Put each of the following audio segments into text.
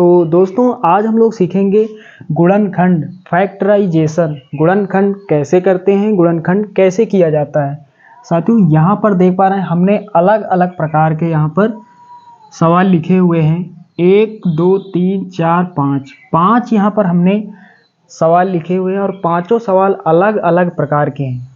तो दोस्तों आज हम लोग सीखेंगे गुणनखंड फैक्टराइजेशन। गुणनखंड कैसे करते हैं, गुणनखंड कैसे किया जाता है। साथियों यहाँ पर देख पा रहे हैं हमने अलग अलग प्रकार के यहाँ पर सवाल लिखे हुए हैं। 1 2 3 4 5 यहाँ पर हमने सवाल लिखे हुए हैं और पांचों सवाल अलग अलग प्रकार के हैं।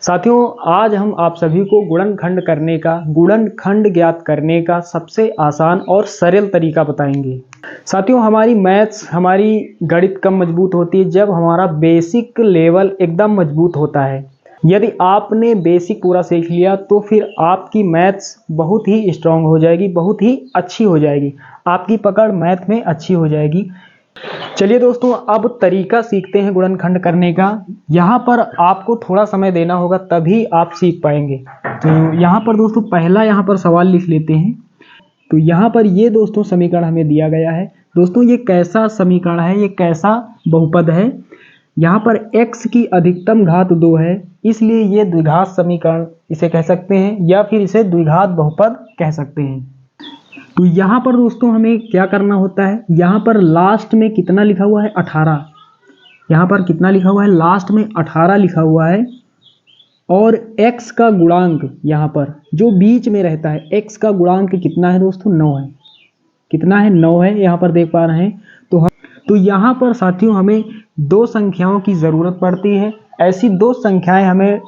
साथियों आज हम आप सभी को गुणनखंड करने का, गुणनखंड ज्ञात करने का सबसे आसान और सरल तरीका बताएंगे। साथियों हमारी मैथ्स, हमारी गणित कब मजबूत होती है? जब हमारा बेसिक लेवल एकदम मजबूत होता है। यदि आपने बेसिक पूरा सीख लिया तो फिर आपकी मैथ्स बहुत ही स्ट्रांग हो जाएगी, बहुत ही अच्छी हो जाएगी, आपकी पकड़ मैथ में अच्छी हो जाएगी। चलिए दोस्तों अब तरीका सीखते हैं गुणनखंड करने का। यहाँ पर आपको थोड़ा समय देना होगा तभी आप सीख पाएंगे। तो यहाँ पर दोस्तों पहला यहाँ पर सवाल लिख लेते हैं। तो यहाँ पर ये दोस्तों समीकरण हमें दिया गया है। दोस्तों ये कैसा समीकरण है, ये कैसा बहुपद है? यहाँ पर x की अधिकतम घात 2 है, इसलिए ये द्विघात समीकरण इसे कह सकते हैं या फिर इसे द्विघात बहुपद कह सकते हैं। तो यहाँ पर दोस्तों हमें क्या करना होता है, यहाँ पर लास्ट में कितना लिखा हुआ है? 18। यहाँ पर कितना लिखा हुआ है? लास्ट में 18 लिखा हुआ है। और x का गुणांक यहाँ पर जो बीच में रहता है, x का गुणांक कितना है दोस्तों? 9 है। कितना है? 9 है। यहाँ पर देख पा रहे हैं। तो यहाँ पर साथियों हमें दो संख्याओं की ज़रूरत पड़ती है। ऐसी दो संख्याएं हमें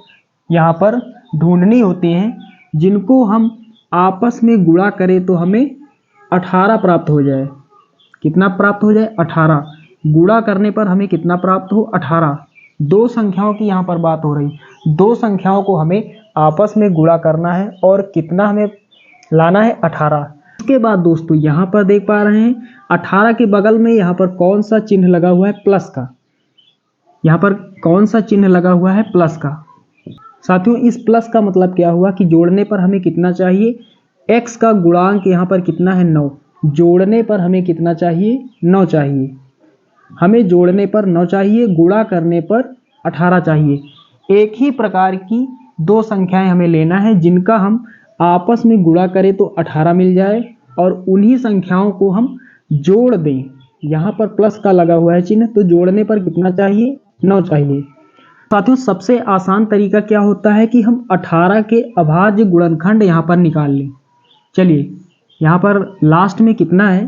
यहाँ पर ढूंढनी होती हैं जिनको हम आपस में गुणा करें तो हमें 18 प्राप्त हो जाए। कितना प्राप्त हो जाए? 18। गुणा करने पर हमें कितना प्राप्त हो? 18। दो संख्याओं की यहाँ पर बात हो रही। दो संख्याओं को हमें आपस में गुणा करना है और कितना हमें लाना है? 18। इसके बाद दोस्तों यहाँ पर देख पा रहे हैं 18 के बगल में यहाँ पर कौन सा चिन्ह लगा हुआ है? प्लस का। यहाँ पर कौन सा चिन्ह लगा हुआ है? प्लस का। साथियों इस प्लस का मतलब क्या हुआ कि जोड़ने पर हमें कितना चाहिए? x का गुणांक यहाँ पर कितना है? 9। जोड़ने पर हमें कितना चाहिए? 9 चाहिए। हमें जोड़ने पर 9 चाहिए, गुणा करने पर 18 चाहिए। एक ही प्रकार की दो संख्याएं हमें लेना है जिनका हम आपस में गुणा करें तो 18 मिल जाए और उन्हीं संख्याओं को हम जोड़ दें। यहाँ पर प्लस का लगा हुआ है चिन्ह, तो जोड़ने पर कितना चाहिए? 9 चाहिए। साथियों सबसे आसान तरीका क्या होता है कि हम 18 के अभाज्य गुणनखंड यहाँ पर निकाल लें। चलिए यहाँ पर लास्ट में कितना है?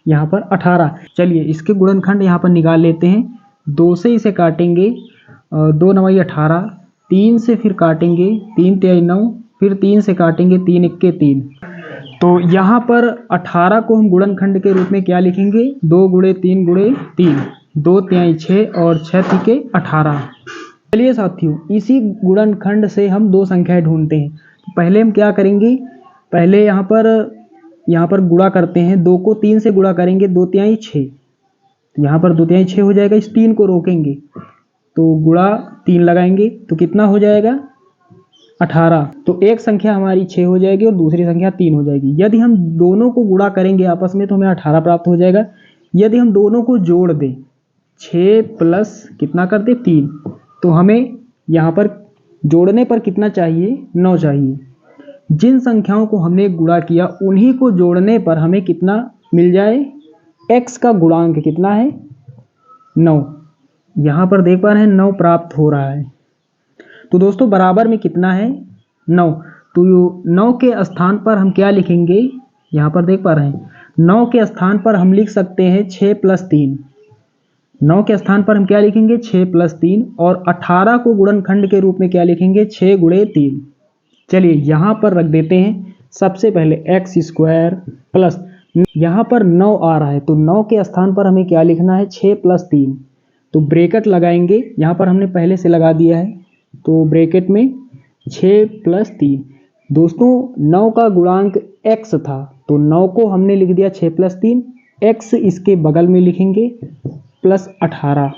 यहाँ पर 18। चलिए इसके गुणनखंड यहाँ पर निकाल लेते हैं। 2 से इसे काटेंगे, 2 9 18, 3 से फिर काटेंगे, 3 3 9, फिर 3 से काटेंगे, 3 1 3। तो यहाँ पर 18 को हम गुणनखंड के रूप में क्या लिखेंगे? 2 × 3 × 3, 2 3 6 और 6 3 18। चलिए साथियों इसी गुणनखंड से हम दो संख्याएं ढूंढते हैं। तो पहले हम क्या करेंगे? पहले यहाँ पर गुणा करते हैं। 2 को 3 से गुणा करेंगे, 2 3 6। यहाँ पर 2 3 6 हो जाएगा। इस 3 को रोकेंगे तो गुणा 3 लगाएंगे तो कितना हो जाएगा? 18। तो एक संख्या हमारी 6 हो जाएगी और दूसरी संख्या 3 हो जाएगी। यदि हम दोनों को गुणा करेंगे आपस में तो हमें 18 प्राप्त हो जाएगा। यदि हम दोनों को जोड़ दें, 6 प्लस कितना कर दे? 3, तो हमें यहाँ पर जोड़ने पर कितना चाहिए? 9 चाहिए। जिन संख्याओं को हमने गुणा किया उन्हीं को जोड़ने पर हमें कितना मिल जाए? x का गुणांक कितना है? 9। यहाँ पर देख पा रहे हैं 9 प्राप्त हो रहा है। तो दोस्तों बराबर में कितना है? 9। तो 9 के स्थान पर हम क्या लिखेंगे? यहाँ पर देख पा रहे हैं 9 के स्थान पर हम लिख सकते हैं 6 + 3। 9 के स्थान पर हम क्या लिखेंगे? 6 + 3। और 18 को गुणनखंड के रूप में क्या लिखेंगे? 6 × 3। चलिए यहाँ पर रख देते हैं। सबसे पहले x² प्लस यहाँ पर 9 आ रहा है तो 9 के स्थान पर हमें क्या लिखना है? 6 + 3। तो ब्रैकेट लगाएंगे, यहाँ पर हमने पहले से लगा दिया है। तो ब्रैकेट में 6 + 3। दोस्तों 9 का गुणांक x था तो 9 को हमने लिख दिया 6 + 3। x इसके बगल में लिखेंगे प्लस 18।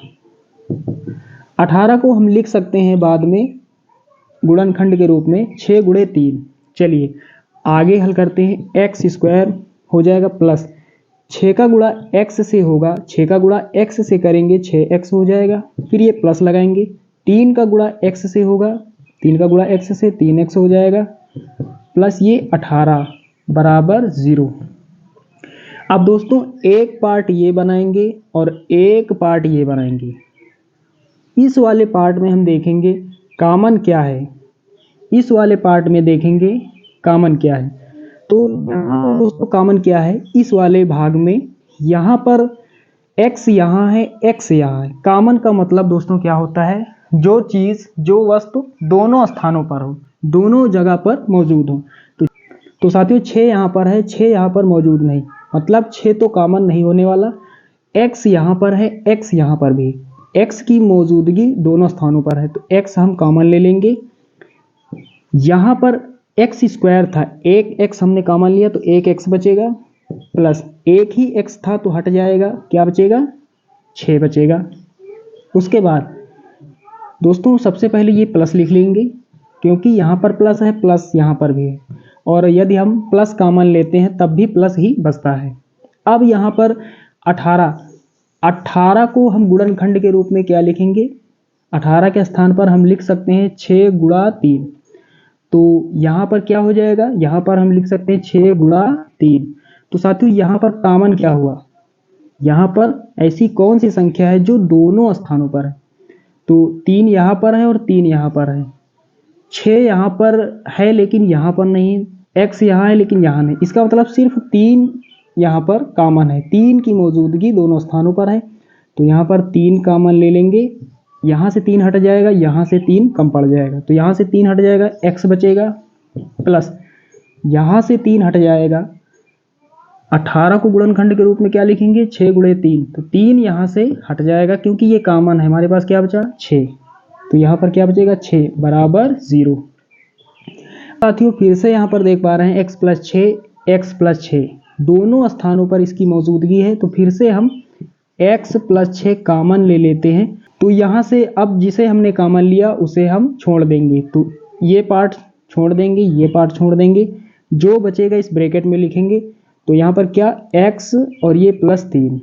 18 को हम लिख सकते हैं बाद में गुणनखंड के रूप में 6 × 3। चलिए आगे हल करते हैं। x² हो जाएगा प्लस 6 का गुणा x से होगा, 6 का गुणा x से करेंगे 6x हो जाएगा। फिर ये प्लस लगाएंगे। 3 का गुणा x से होगा, 3 का गुणा x से 3x हो जाएगा प्लस ये 18 बराबर 0। अब दोस्तों एक पार्ट ये बनाएंगे और एक पार्ट ये बनाएंगे। इस वाले पार्ट में हम देखेंगे कॉमन क्या है, इस वाले पार्ट में देखेंगे कॉमन क्या है। तो यहाँ दोस्तों कॉमन क्या है, इस वाले भाग में यहाँ पर x यहाँ है, x यहाँ है। कॉमन का मतलब दोस्तों क्या होता है, जो चीज़ जो वस्तु दोनों स्थानों पर हो, दोनों जगह पर मौजूद हो। तो साथियों 6 यहाँ पर है, 6 यहाँ पर मौजूद नहीं, मतलब 6 तो कॉमन नहीं होने वाला। x यहाँ पर है, x यहाँ पर भी, x की मौजूदगी दोनों स्थानों पर है, तो x हम कॉमन ले लेंगे। यहाँ पर x स्क्वायर था, एक x हमने कॉमन लिया तो एक x बचेगा, प्लस एक ही x था तो हट जाएगा, क्या बचेगा, 6 बचेगा। उसके बाद दोस्तों सबसे पहले ये प्लस लिख लेंगे, क्योंकि यहाँ पर प्लस है, प्लस यहाँ पर भी है, और यदि हम प्लस कॉमन लेते हैं तब भी प्लस ही बचता है। अब यहाँ पर 18 को हम गुणनखंड के रूप में क्या लिखेंगे, 18 के स्थान पर हम लिख सकते हैं 6 गुणा 3। तो यहाँ पर क्या हो जाएगा, यहाँ पर हम लिख सकते हैं 6 गुणा 3। तो साथियों यहाँ पर कॉमन क्या हुआ, यहाँ पर ऐसी कौन सी संख्या है जो दोनों स्थानों पर है। तो 3 यहाँ पर है और 3 यहाँ पर है, 6 यहाँ पर है लेकिन यहाँ पर नहीं, x यहाँ है लेकिन यहाँ नहीं। इसका मतलब सिर्फ 3 यहाँ पर कॉमन है, 3 की मौजूदगी दोनों स्थानों पर है। तो यहाँ पर 3 कॉमन ले लेंगे, यहाँ से 3 हट जाएगा, यहाँ से 3 कम पड़ जाएगा, तो यहाँ से 3 हट जाएगा, x बचेगा, प्लस यहाँ से 3 हट जाएगा। 18 को गुणनखंड के रूप में क्या लिखेंगे, 6 गुणे 3, तो 3 यहाँ से हट जाएगा क्योंकि ये कॉमन है, हमारे पास क्या बचा 6, तो यहाँ पर क्या बचेगा 6 बराबर 0। साथियों फिर से यहाँ पर देख पा रहे हैं x प्लस 6, x प्लस 6 दोनों स्थानों पर इसकी मौजूदगी है, तो फिर से हम x प्लस 6 कॉमन ले लेते हैं। तो यहाँ से अब जिसे हमने कॉमन लिया उसे हम छोड़ देंगे, तो ये पार्ट छोड़ देंगे, ये पार्ट छोड़ देंगे, जो बचेगा इस ब्रैकेट में लिखेंगे। तो यहाँ पर क्या x और ये प्लस 3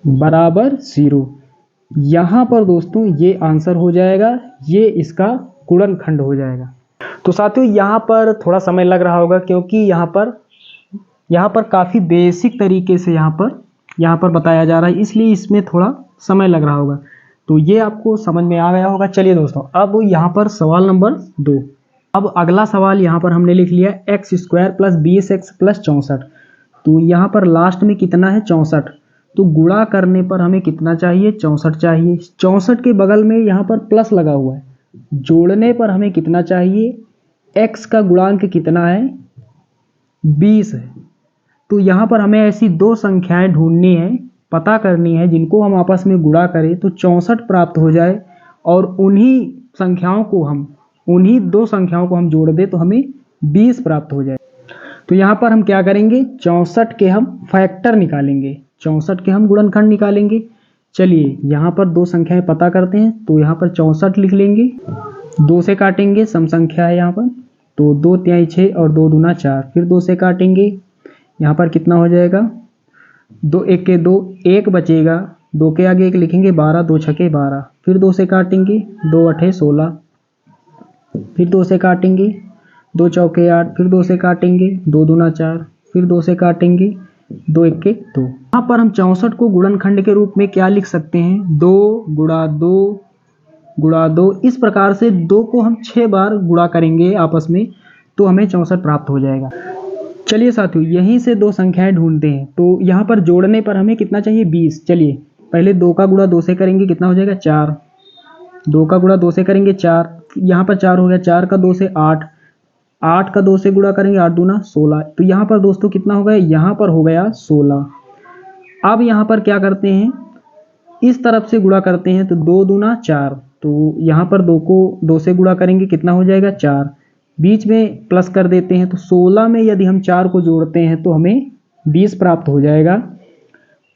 बराबर 0। यहाँ पर दोस्तों ये आंसर हो जाएगा, ये इसका गुणनखंड हो जाएगा। तो साथियों यहाँ पर थोड़ा समय लग रहा होगा क्योंकि यहाँ पर काफ़ी बेसिक तरीके से यहाँ पर बताया जा रहा है, इसलिए इसमें थोड़ा समय लग रहा होगा। तो ये आपको समझ में आ गया होगा। चलिए दोस्तों अब यहाँ पर सवाल नंबर 2। अब अगला सवाल यहाँ पर हमने लिख लिया x square plus 20x plus 64। तो यहाँ पर लास्ट में कितना है 64, तो गुणा करने पर हमें कितना चाहिए 64 चाहिए। 64 के बगल में यहाँ पर प्लस लगा हुआ है, जोड़ने पर हमें कितना चाहिए, x का गुणांक कितना है 20 है। तो यहाँ पर हमें ऐसी दो संख्याएं ढूंढनी है, पता करनी है जिनको हम आपस में गुणा करें तो 64 प्राप्त हो जाए, और उन्हीं दो संख्याओं को हम जोड़ दें तो हमें 20 प्राप्त हो जाए। तो यहाँ पर हम क्या करेंगे, 64 के हम फैक्टर निकालेंगे, 64 के हम गुणनखंड निकालेंगे। चलिए यहाँ पर दो संख्याएं पता करते हैं। तो यहाँ पर 64 लिख लेंगे, 2 से काटेंगे, सम संख्या है यहाँ पर, तो 2 तिहाई 6 और 2 दूना 4, फिर 2 से काटेंगे, यहाँ पर कितना हो जाएगा 2 1 के 2, 1 बचेगा, 2 के आगे 1 लिखेंगे 12, 2 छके 12, फिर 2 से काटेंगे, 2 8 16, फिर 2 से काटेंगे, 2 चौके 8, फिर 2 से काटेंगे, 2 दूना 4, फिर 2 से काटेंगे, 2 1 के 2। यहाँ पर हम 64 को गुणनखंड के रूप में क्या लिख सकते हैं, 2 गुणा 2 गुणा 2। इस प्रकार से 2 को हम 6 बार गुणा करेंगे आपस में तो हमें 64 प्राप्त हो जाएगा। चलिए साथियों यहीं से दो संख्याएं ढूंढते हैं। तो यहाँ पर जोड़ने पर हमें कितना चाहिए 20। चलिए पहले 2 का गुणा 2 से करेंगे, कितना हो जाएगा 4, 2 का गुणा 2 से करेंगे 4, यहाँ पर 4 हो गया, 4 का 2 से 8, 8 का 2 से गुणा करेंगे 8 दूना 16। तो यहाँ पर दोस्तों कितना हो गया, यहाँ पर हो गया 16। अब यहाँ पर क्या करते हैं, इस तरफ से गुणा करते हैं, तो 2 दूना 4, तो यहाँ पर 2 को 2 से गुणा करेंगे, कितना हो जाएगा 4, बीच में प्लस कर देते हैं, तो 16 में यदि हम 4 को जोड़ते हैं तो हमें 20 प्राप्त हो जाएगा।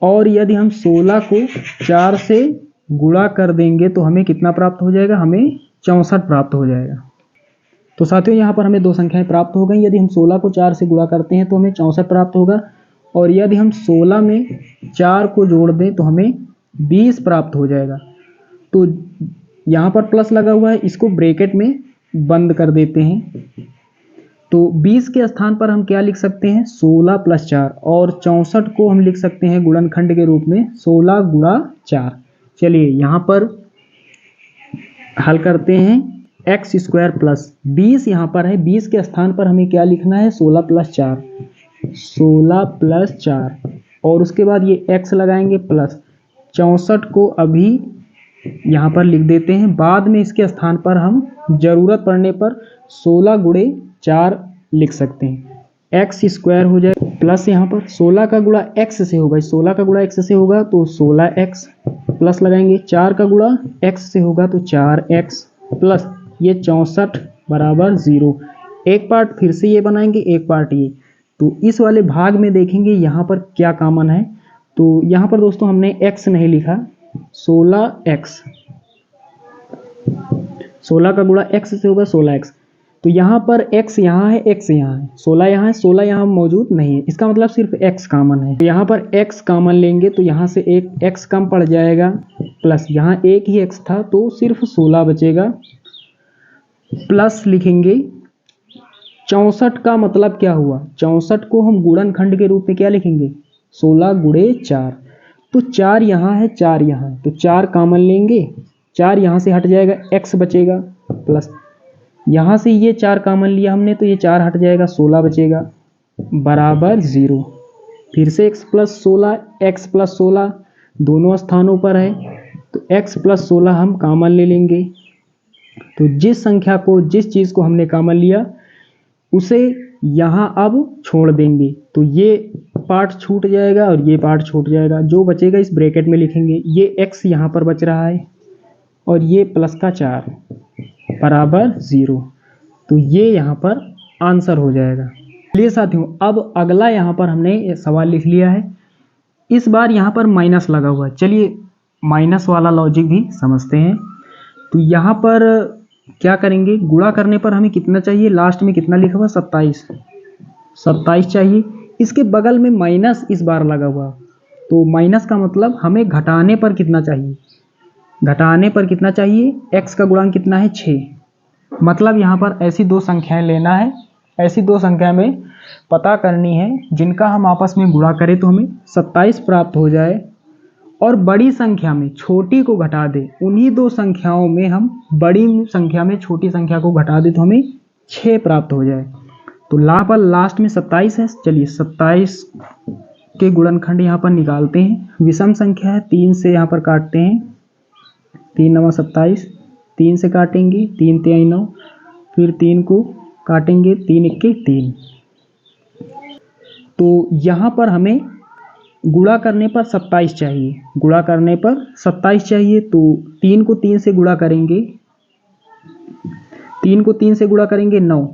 और यदि हम 16 को 4 से गुणा कर देंगे तो हमें कितना प्राप्त हो जाएगा, हमें 64 प्राप्त हो जाएगा। तो साथियों यहाँ पर हमें दो संख्याएं प्राप्त हो गई। यदि हम 16 को 4 से गुणा करते हैं तो हमें 64 प्राप्त होगा, और यदि हम 16 में 4 को जोड़ दें तो हमें 20 प्राप्त हो जाएगा। तो यहाँ पर प्लस लगा हुआ है, इसको ब्रैकेट में बंद कर देते हैं। तो 20 के स्थान पर हम क्या लिख सकते हैं 16 + 4, और 64 को हम लिख सकते हैं गुणनखंड के रूप में 16 × 4। चलिए यहाँ पर हल करते हैं। x² प्लस 20 यहाँ पर है, 20 के स्थान पर हमें क्या लिखना है 16 + 4, 16 + 4, और उसके बाद ये x लगाएंगे प्लस 64 को अभी यहाँ पर लिख देते हैं। बाद में इसके स्थान पर हम जरूरत पड़ने पर 16 × 4 लिख सकते हैं। x² हो जाए प्लस यहाँ पर 16 का गुणा x से होगा, 16 का गुणा x से होगा तो 16x, प्लस लगाएंगे 4 का गुणा x से होगा तो 4x, प्लस ये 64 = 0। एक पार्ट फिर से ये बनाएंगे, एक पार्ट ये। तो इस वाले भाग में देखेंगे यहाँ पर क्या कॉमन है। तो यहाँ पर दोस्तों हमने x नहीं लिखा, 16x, 16 का गुणा x से होगा 16x। तो यहाँ पर x यहाँ है, x यहाँ है, 16 यहाँ है, 16 यहाँ मौजूद नहीं है, इसका मतलब सिर्फ x कॉमन है। तो यहाँ पर x कॉमन लेंगे तो यहाँ से एक x कम पड़ जाएगा, प्लस यहाँ एक ही x था तो सिर्फ 16 बचेगा, प्लस लिखेंगे 64 का मतलब क्या हुआ, 64 को हम गुणनखंड के रूप में क्या लिखेंगे 16 × 4। तो 4 यहाँ है, 4 यहाँ है, तो 4 कॉमन लेंगे, 4 यहाँ से हट जाएगा, x बचेगा, प्लस यहाँ से ये 4 कॉमन लिया हमने तो ये 4 हट जाएगा, 16 बचेगा, बराबर 0। फिर से x + 16, x + 16 दोनों स्थानों पर है तो x + 16 हम कॉमन ले लेंगे। तो जिस संख्या को, जिस चीज़ को हमने कॉमन लिया उसे यहाँ अब छोड़ देंगे, तो ये पार्ट छूट जाएगा और ये पार्ट छूट जाएगा, जो बचेगा इस ब्रैकेट में लिखेंगे। ये x यहाँ पर बच रहा है और ये प्लस का 4 बराबर 0, तो ये यहाँ पर आंसर हो जाएगा। चलिए साथियों, अब अगला यहाँ पर हमने ये सवाल लिख लिया है। इस बार यहाँ पर माइनस लगा हुआ है, चलिए माइनस वाला लॉजिक भी समझते हैं। तो यहाँ पर क्या करेंगे, गुणा करने पर हमें कितना चाहिए, लास्ट में कितना लिखा हुआ 27, 27 चाहिए। इसके बगल में माइनस इस बार लगा हुआ, तो माइनस का मतलब हमें घटाने पर कितना चाहिए, घटाने पर कितना चाहिए, x का गुणांक कितना है 6। मतलब यहाँ पर ऐसी दो संख्याएं लेना है, ऐसी दो संख्या में पता करनी है जिनका हम आपस में गुणा करें तो हमें 27 प्राप्त हो जाए, और बड़ी संख्या में छोटी को घटा दे। उन्हीं दो संख्याओं में हम बड़ी संख्या में छोटी संख्या को घटा दे तो हमें 6 प्राप्त हो जाए। तो यहाँ पर लास्ट में 27 है, चलिए 27 के गुणनखंड यहाँ पर निकालते हैं। विषम संख्या है, 3 से यहाँ पर काटते हैं, 3 9 27, 3 से काटेंगे, 3 3 9, फिर 3 को काटेंगे, 3 1 3। तो यहाँ पर हमें गुणा करने पर 27 चाहिए, गुणा करने पर 27 चाहिए। तो 3 को 3 से गुणा करेंगे, 3 को 3 से गुणा करेंगे 9,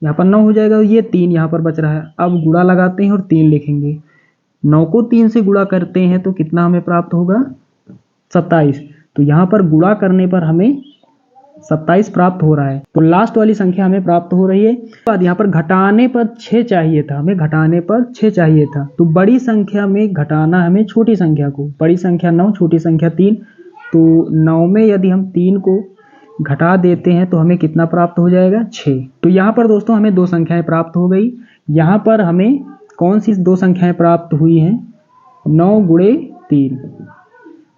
यहाँ पर 9 हो जाएगा, ये 3 यहाँ पर बच रहा है। अब गुणा लगाते हैं और 3 लिखेंगे, 9 को 3 से गुणा करते हैं तो कितना हमें प्राप्त होगा 27। तो यहाँ पर गुणा करने पर हमें 27 प्राप्त हो रहा है, तो लास्ट वाली संख्या हमें प्राप्त हो रही है। बाद यहाँ पर घटाने पर 6 चाहिए था, हमें घटाने पर 6 चाहिए था। तो बड़ी संख्या में घटाना हमें छोटी संख्या को, बड़ी संख्या 9, छोटी संख्या 3। तो 9 में यदि हम 3 को घटा देते हैं तो हमें कितना प्राप्त हो जाएगा 6। तो यहाँ पर दोस्तों हमें दो संख्याएं प्राप्त हो गई। यहाँ पर हमें कौन सी दो संख्याएं प्राप्त हुई हैं, 9 × 3।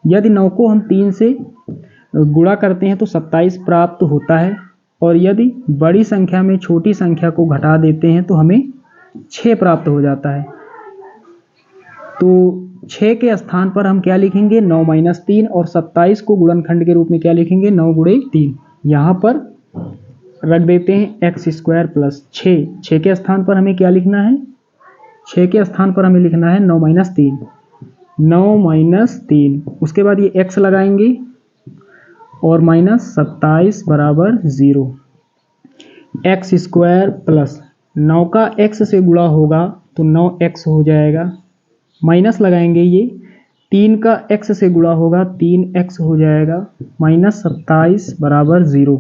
यदि 9 को हम 3 से गुणा करते हैं तो 27 प्राप्त होता है, और यदि बड़ी संख्या में छोटी संख्या को घटा देते हैं तो हमें 6 प्राप्त हो जाता है। तो 6 के स्थान पर हम क्या लिखेंगे 9 - 3, और 27 को गुणनखंड के रूप में क्या लिखेंगे 9 × 3। यहाँ पर रख देते हैं x² प्लस 6। 6 के स्थान पर हमें क्या लिखना है, 6 के स्थान पर हमें लिखना है 9 - 3, 9 - 3। उसके बाद ये x लगाएंगे और -27 बराबर 0। x² प्लस 9 का x से गुणा होगा तो 9x हो जाएगा, माइनस लगाएंगे, ये 3 का x से गुणा होगा 3x हो जाएगा, -27 बराबर 0।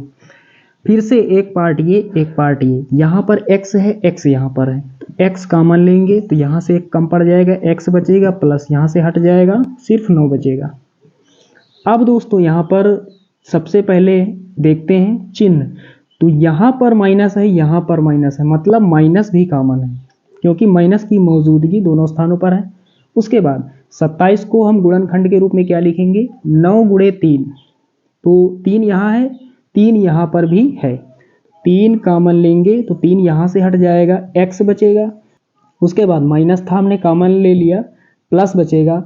फिर से एक पार्ट ये, एक पार्ट ये, यहाँ पर x है, x यहाँ पर है, तो x कॉमन लेंगे तो यहाँ से एक कम पड़ जाएगा, x बचेगा, प्लस यहाँ से हट जाएगा, सिर्फ 9 बचेगा। अब दोस्तों यहाँ पर सबसे पहले देखते हैं चिन्ह। तो यहाँ पर माइनस है, यहाँ पर माइनस है, मतलब माइनस भी कॉमन है क्योंकि माइनस की मौजूदगी दोनों स्थानों पर है। उसके बाद 27 को हम गुणनखंड के रूप में क्या लिखेंगे, 9 गुणे 3, तो 3 यहाँ है, 3 यहाँ पर भी है, 3 कॉमन लेंगे तो 3 यहाँ से हट जाएगा, x बचेगा। उसके बाद माइनस था, हमने कॉमन ले लिया, प्लस बचेगा,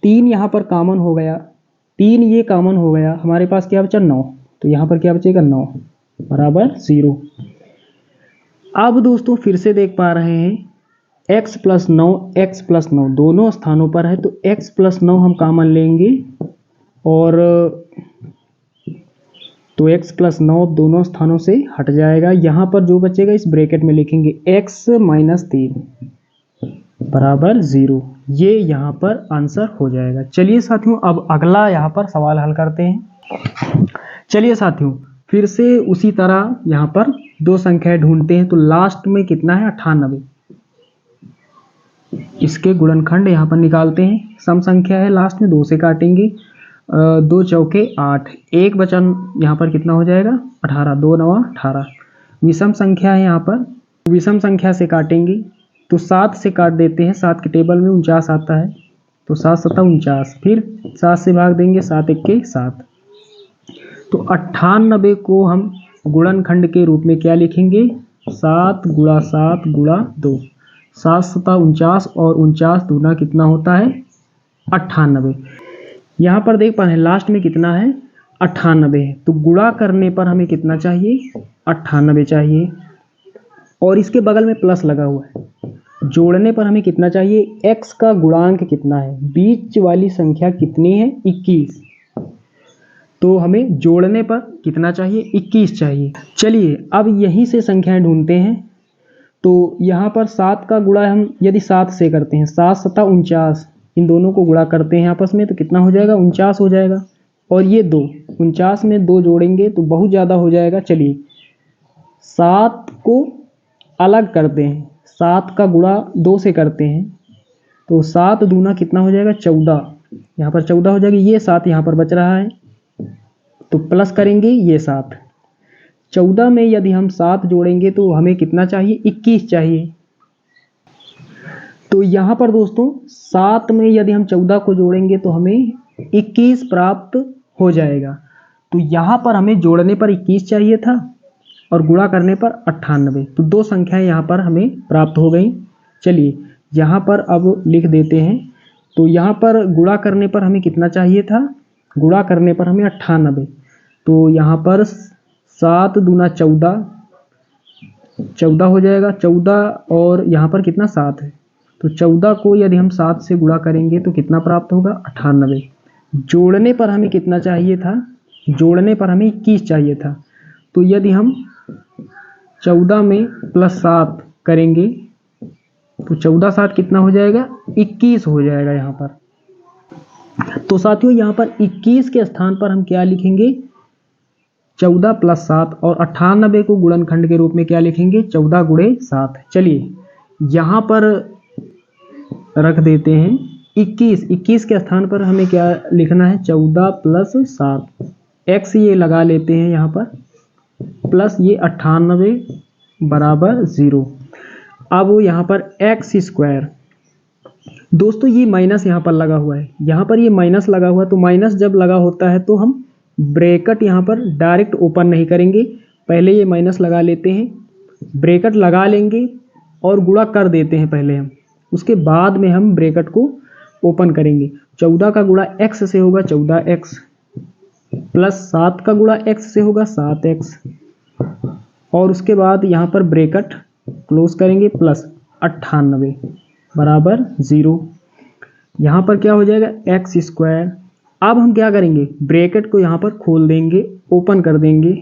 3 यहाँ पर कॉमन हो गया, 3 ये कॉमन हो गया, हमारे पास क्या बचा 9, तो यहाँ पर क्या बचेगा 9 बराबर 0। अब दोस्तों फिर से देख पा रहे हैं x प्लस 9 x प्लस 9 दोनों स्थानों पर है, तो x प्लस 9 हम कॉमन लेंगे और तो x प्लस 9 दोनों स्थानों से हट जाएगा। यहाँ पर जो बचेगा इस ब्रैकेट में लिखेंगे x माइनस 3 बराबर 0। ये यहाँ पर आंसर हो जाएगा। चलिए साथियों अब अगला यहाँ पर सवाल हल करते हैं। चलिए साथियों फिर से उसी तरह यहाँ पर दो संख्याएं ढूंढते हैं। तो लास्ट में कितना है 98, इसके गुणनखंड यहाँ पर निकालते हैं। सम संख्या है, लास्ट में 2 से काटेंगे, 2 चौके 8, एक बचन यहाँ पर कितना हो जाएगा 18, 2 9 18। विषम संख्या है, यहाँ पर विषम संख्या से काटेंगे तो 7 से काट देते हैं, 7 के टेबल में 49 आता है, तो 7 7 49, फिर 7 से भाग देंगे, 7 1 के 7। तो 98 को हम गुणनखंड के रूप में क्या लिखेंगे, 7 गुणा 7 गुणा 2, 7 7 49 और 49 दूना कितना होता है 98। यहाँ पर देख पा रहे हैं लास्ट में कितना है 98 है, तो गुणा करने पर हमें कितना चाहिए 98 चाहिए, और इसके बगल में प्लस लगा हुआ है। जोड़ने पर हमें कितना चाहिए, x का गुणांक कितना है, बीच वाली संख्या कितनी है 21, तो हमें जोड़ने पर कितना चाहिए 21 चाहिए। चलिए अब यहीं से संख्याएं ढूंढते हैं। तो यहाँ पर 7 का गुणा हम यदि 7 से करते हैं, 7 7 49, इन दोनों को गुणा करते हैं आपस में तो कितना हो जाएगा 49 हो जाएगा, और ये 2 49 में 2 जोड़ेंगे तो बहुत ज़्यादा हो जाएगा। चलिए 7 को अलग करते हैं, 7 का गुणा 2 से करते हैं, तो 7 दूना कितना हो जाएगा 14, यहाँ पर 14 हो जाएगा, ये 7 यहाँ पर बच रहा है तो प्लस करेंगे ये 7। 14 में यदि हम 7 जोड़ेंगे तो हमें कितना चाहिए 21 चाहिए। तो यहाँ पर दोस्तों 7 में यदि हम 14 को जोड़ेंगे तो हमें 21 प्राप्त हो जाएगा। तो यहाँ पर हमें जोड़ने पर 21 चाहिए था और गुणा करने पर 98, तो दो संख्याएं यहाँ पर हमें प्राप्त हो गई। चलिए यहाँ पर अब लिख देते हैं। तो यहाँ पर गुणा करने पर हमें कितना चाहिए था, गुणा करने पर हमें 98, तो यहाँ पर 7 दूना 14, 14 हो जाएगा, 14 और यहाँ पर कितना 7 है, तो 14 को यदि हम 7 से गुणा करेंगे तो कितना प्राप्त होगा 98। जोड़ने पर हमें कितना चाहिए था, जोड़ने पर हमें 21 चाहिए था, तो यदि हम 14 में प्लस 7 करेंगे तो 14 7 कितना हो जाएगा 21 हो जाएगा यहाँ पर। तो साथियों यहाँ पर 21 के स्थान पर हम क्या लिखेंगे 14 प्लस 7, और 98 को गुणनखंड के रूप में क्या लिखेंगे 14 गुणे 7। चलिए यहाँ पर रख देते हैं 21 के स्थान पर हमें क्या लिखना है 14 प्लस 7, x ये लगा लेते हैं यहाँ पर, प्लस ये 98 बराबर 0। अब यहाँ पर x स्क्वायर, दोस्तों ये माइनस यहाँ पर लगा हुआ है, यहाँ पर ये माइनस लगा हुआ है, तो माइनस जब लगा होता है तो हम ब्रैकेट यहाँ पर डायरेक्ट ओपन नहीं करेंगे, पहले ये माइनस लगा लेते हैं, ब्रैकेट लगा लेंगे और गुणा कर देते हैं पहले हम, उसके बाद में हम ब्रैकेट को ओपन करेंगे। 14 का गुणा x से होगा 14x, प्लस 7 का गुणा x से होगा 7x, और उसके बाद यहाँ पर ब्रैकेट क्लोज करेंगे, प्लस 98 बराबर 0। यहाँ पर क्या हो जाएगा x स्क्वायर। अब हम क्या करेंगे ब्रैकेट को यहाँ पर खोल देंगे, ओपन कर देंगे,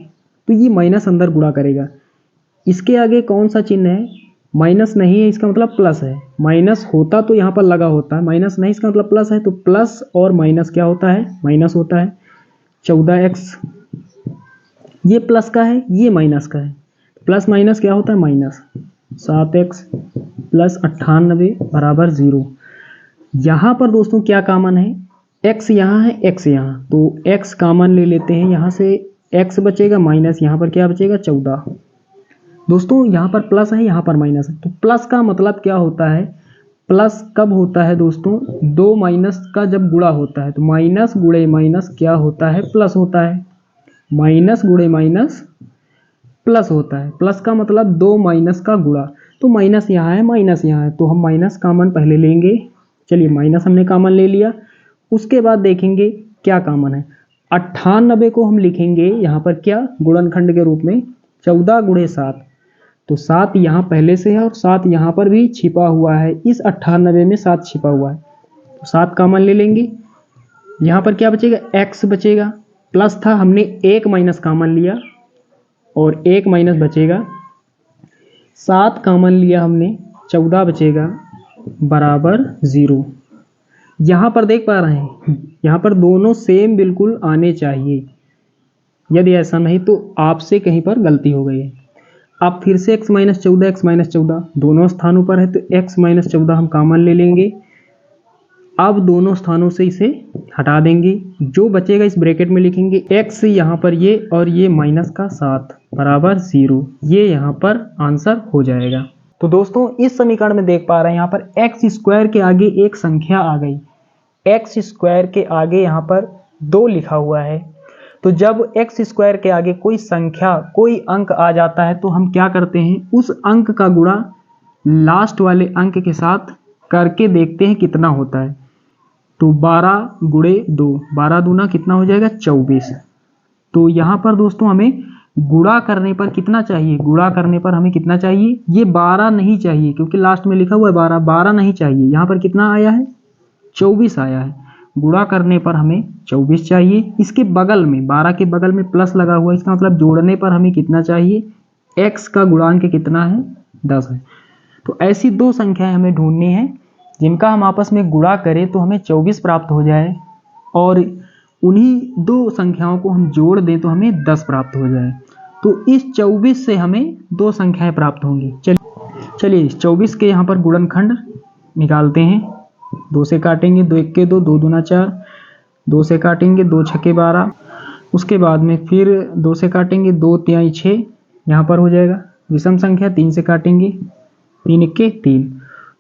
तो ये माइनस अंदर गुणा करेगा। इसके आगे कौन सा चिन्ह है, माइनस नहीं है, इसका मतलब प्लस है। माइनस होता तो यहाँ पर लगा होता है, माइनस नहीं, इसका मतलब प्लस है, तो प्लस और माइनस क्या होता है माइनस होता है। 14x ये प्लस का है, ये माइनस का है, प्लस माइनस क्या होता है माइनस। 7x प्लस 98 बराबर 0। यहाँ पर दोस्तों क्या कॉमन है, x यहाँ है x यहाँ, तो x कॉमन ले लेते हैं, यहाँ से x बचेगा माइनस यहाँ पर क्या बचेगा 14। दोस्तों यहाँ पर प्लस है, यहाँ पर माइनस है, तो प्लस का मतलब क्या होता है, प्लस कब होता है दोस्तों, दो माइनस का जब गुणा होता है, तो माइनस गुणे माइनस क्या होता है, प्लस होता है। माइनस गुणे माइनस प्लस होता है। प्लस का मतलब दो माइनस का गुणा, तो माइनस यहाँ है माइनस यहाँ है, तो हम माइनस कॉमन पहले लेंगे। चलिए माइनस हमने कॉमन ले लिया, उसके बाद देखेंगे क्या कॉमन है। 98 को हम लिखेंगे यहाँ पर क्या, गुणनखंड के रूप में 14 गुणे 7, तो 7 यहाँ पहले से है और 7 यहाँ पर भी छिपा हुआ है, इस 98 में 7 छिपा हुआ है, तो 7 कॉमन ले लेंगे। यहाँ पर क्या बचेगा, x बचेगा, प्लस था हमने एक माइनस कॉमन लिया और एक माइनस बचेगा, 7 कॉमन लिया हमने, 14 बचेगा बराबर 0। यहाँ पर देख पा रहे हैं, यहाँ पर दोनों सेम बिल्कुल आने चाहिए, यदि ऐसा नहीं तो आपसे कहीं पर गलती हो गई है। अब फिर से x माइनस 14 दोनों स्थानों पर है, तो x माइनस 14 हम कॉमन ले लेंगे। अब दोनों स्थानों से इसे हटा देंगे, जो बचेगा इस ब्रैकेट में लिखेंगे x यहाँ पर ये और ये माइनस का 7 बराबर 0, ये यहाँ पर आंसर हो जाएगा। तो दोस्तों इस समीकरण में देख पा रहे हैं यहाँ पर एक्स स्क्वायर के आगे एक संख्या आ गई, एक्स स्क्वायर के आगे यहाँ पर 2 लिखा हुआ है। तो जब एक्स स्क्वायर के आगे कोई संख्या कोई अंक आ जाता है तो हम क्या करते हैं, उस अंक का गुणा लास्ट वाले अंक के साथ करके देखते हैं कितना होता है। तो 12 गुणे 2, 12 दूना कितना हो जाएगा 24। तो यहाँ पर दोस्तों हमें गुणा करने पर कितना चाहिए, गुणा करने पर हमें कितना चाहिए, ये 12 नहीं चाहिए क्योंकि लास्ट में लिखा हुआ है 12, 12 नहीं चाहिए, यहाँ पर कितना आया है 24 आया है। गुणा करने पर हमें 24 चाहिए, इसके बगल में 12 के बगल में प्लस लगा हुआ है, इसका मतलब जोड़ने पर हमें कितना चाहिए, x का गुणांक कितना है 10 है। तो ऐसी दो संख्याएं हमें ढूंढनी है जिनका हम आपस में गुणा करें तो हमें 24 प्राप्त हो जाए, और उन्हीं दो संख्याओं को हम जोड़ दें तो हमें 10 प्राप्त हो जाए। तो इस 24 से हमें दो संख्याएं प्राप्त होंगी। चलिए इस 24 के यहाँ पर गुणनखंड निकालते हैं। 2 से काटेंगे, 2 1 के 2, 2 दूना 4, 2 से काटेंगे 2 छके 12, उसके बाद में फिर 2 से काटेंगे 2 तिहाई 6, यहाँ पर हो जाएगा विषम संख्या। 3 से काटेंगे 3 1 के 3,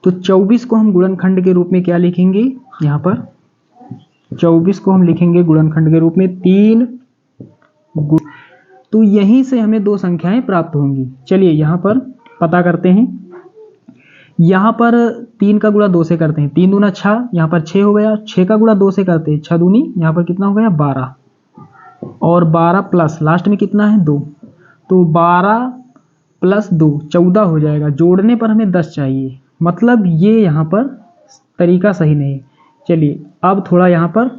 तो 24 को हम गुणनखंड के रूप में क्या लिखेंगे, यहाँ पर 24 को हम लिखेंगे गुणनखंड के रूप में 3 तो यहीं से हमें दो संख्याएं प्राप्त होंगी। चलिए यहाँ पर पता करते हैं, यहाँ पर 3 का गुणा 2 से करते हैं, 3 दूना 6, यहाँ पर 6 हो गया, 6 का गुणा 2 से करते हैं 6 दूनी, यहाँ पर कितना हो गया 12, और 12 प्लस लास्ट में कितना है 2, तो 12 प्लस 2 14 हो जाएगा। जोड़ने पर हमें 10 चाहिए, मतलब ये यहाँ पर तरीका सही नहीं। चलिए अब थोड़ा यहाँ पर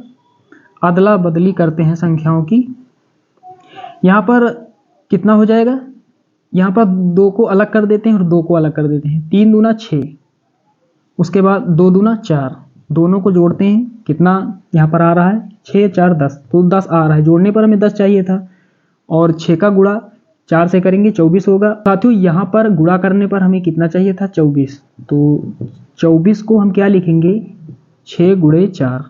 अदला बदली करते हैं संख्याओं की। यहाँ पर कितना हो जाएगा, यहाँ पर 2 को अलग कर देते हैं और 2 को अलग कर देते हैं, 3 दूना 6, उसके बाद 2 दूना 4, दोनों को जोड़ते हैं कितना यहाँ पर आ रहा है 6 4 10, तो 10 आ रहा है। जोड़ने पर हमें 10 चाहिए था, और 6 का गुणा 4 से करेंगे 24 होगा। साथियों यहाँ पर गुणा करने पर हमें कितना चाहिए था 24, तो 24 को हम क्या लिखेंगे 6 गुणे 4,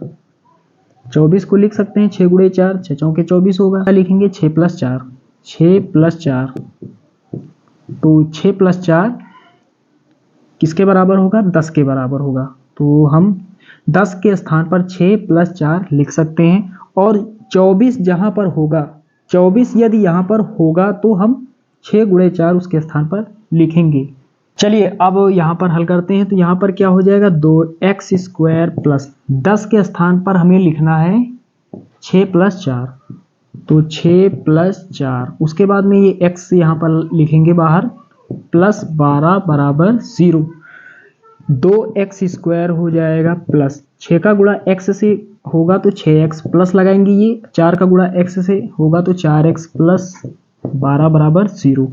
24 को लिख सकते हैं 6 गुणे 4, 6 चौके 24 होगा। लिखेंगे 6 प्लस 4, 6 प्लस 4, तो 6 प्लस 4 किसके बराबर होगा 10 के बराबर होगा। तो हम 10 के स्थान पर 6 प्लस 4 लिख सकते हैं, और 24 जहाँ पर होगा, 24 यदि यहाँ पर होगा तो हम 6 गुणे 4 उसके स्थान पर लिखेंगे। चलिए अब यहाँ पर हल करते हैं, तो यहाँ पर क्या हो जाएगा 2x स्क्वायर प्लस 10 के स्थान पर हमें लिखना है 6 प्लस 4, तो 6 प्लस 4, उसके बाद में ये x यहाँ पर लिखेंगे बाहर, प्लस 12 बराबर 0, 2x स्क्वायर हो जाएगा प्लस 6 का गुणा x से होगा तो 6x प्लस लगाएंगे, ये 4 का गुणा x से होगा तो 4x प्लस 12 बराबर 0।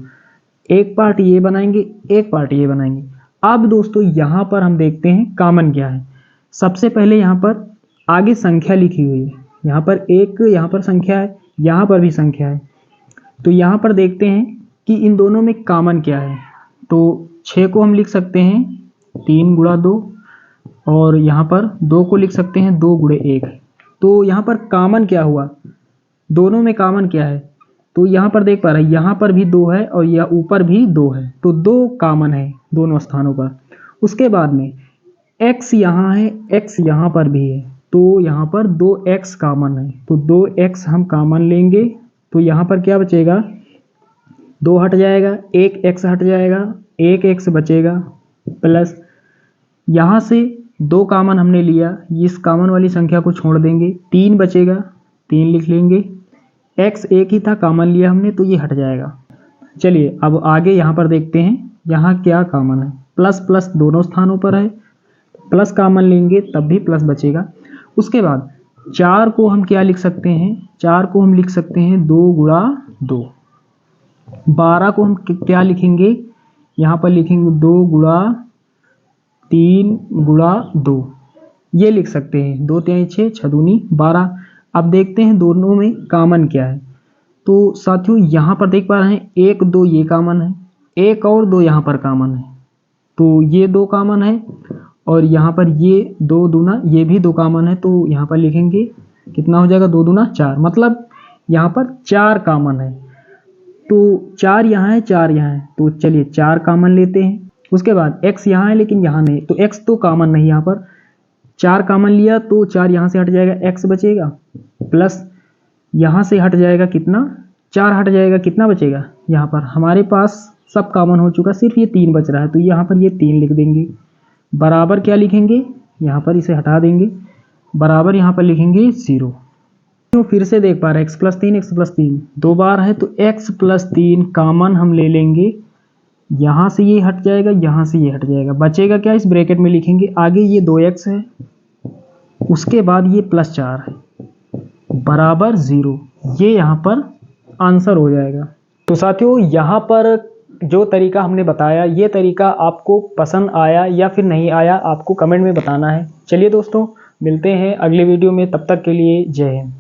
एक पार्ट ये बनाएंगे, एक पार्ट ये बनाएंगे। अब दोस्तों यहाँ पर हम देखते हैं कॉमन क्या है। सबसे पहले यहाँ पर आगे संख्या लिखी हुई है, यहाँ पर एक, यहाँ पर संख्या है, यहाँ पर भी संख्या है, तो यहाँ पर देखते हैं कि इन दोनों में कॉमन क्या है। तो 6 को हम लिख सकते हैं 3 गुणा 2, और यहाँ पर 2 को लिख सकते हैं 2 गुणे 1। तो यहाँ पर कॉमन क्या हुआ, दोनों में कॉमन क्या है, तो यहाँ पर देख पा रहे हैं यहाँ पर भी 2 है और यह ऊपर भी 2 है, तो 2 कॉमन है दोनों स्थानों पर। उसके बाद में x यहाँ है, x यहाँ पर भी है, तो यहाँ पर 2x कॉमन है, तो 2x हम कॉमन लेंगे, तो यहाँ पर क्या बचेगा, 2 हट जाएगा, 1x हट जाएगा, 1x बचेगा, प्लस यहाँ से 2 कॉमन हमने लिया, इस कॉमन वाली संख्या को छोड़ देंगे, 3 बचेगा, 3 लिख लेंगे, x एक ही था कॉमन लिया हमने तो ये हट जाएगा। चलिए अब आगे यहाँ पर देखते हैं यहाँ क्या कॉमन है, प्लस प्लस दोनों स्थानों पर है, प्लस कॉमन लेंगे तब भी प्लस बचेगा। उसके बाद 4 को हम क्या लिख सकते हैं, 4 को हम लिख सकते हैं 2 गुणा 2। 12 को हम क्या लिखेंगे, यहाँ पर लिखेंगे 2 गुणा 3 गुणा 2, ये लिख सकते हैं, 2 3 6 6 दूनी 12। अब देखते हैं दोनों में कॉमन क्या है, तो साथियों यहाँ पर देख पा रहे हैं 1 2 ये कॉमन है, 1 और 2 यहाँ पर कॉमन है, तो ये 2 कॉमन है, और यहाँ पर ये 2 दूना ये भी 2 कॉमन है, तो यहाँ पर लिखेंगे कितना हो जाएगा 2 दूना 4, मतलब यहाँ पर 4 कॉमन है। तो 4 यहाँ है 4 यहाँ है, तो चलिए 4 कॉमन लेते हैं। उसके बाद x यहाँ है लेकिन यहाँ नहीं, तो x तो कॉमन नहीं, यहाँ पर 4 कॉमन लिया तो 4 यहाँ से हट जाएगा, x बचेगा, प्लस यहाँ से हट जाएगा कितना, 4 हट जाएगा, कितना बचेगा, यहाँ पर हमारे पास सब कॉमन हो चुका, सिर्फ ये 3 बच रहा है, तो यहाँ पर ये 3 लिख देंगे, बराबर क्या लिखेंगे, यहाँ पर इसे हटा देंगे, बराबर यहाँ पर लिखेंगे 0। तो फिर से देख पा रहे हैं x प्लस 3 2 बार है, तो x प्लस 3 कॉमन हम ले लेंगे, यहाँ से ये हट जाएगा, यहाँ से ये हट जाएगा, बचेगा क्या, इस ब्रैकेट में लिखेंगे, आगे ये 2x है, उसके बाद ये प्लस 4 है, बराबर 0, ये यहाँ पर आंसर हो जाएगा। तो साथियों यहाँ पर जो तरीका हमने बताया, ये तरीका आपको पसंद आया या फिर नहीं आया, आपको कमेंट में बताना है। चलिए दोस्तों मिलते हैं अगले वीडियो में, तब तक के लिए जय हिंद।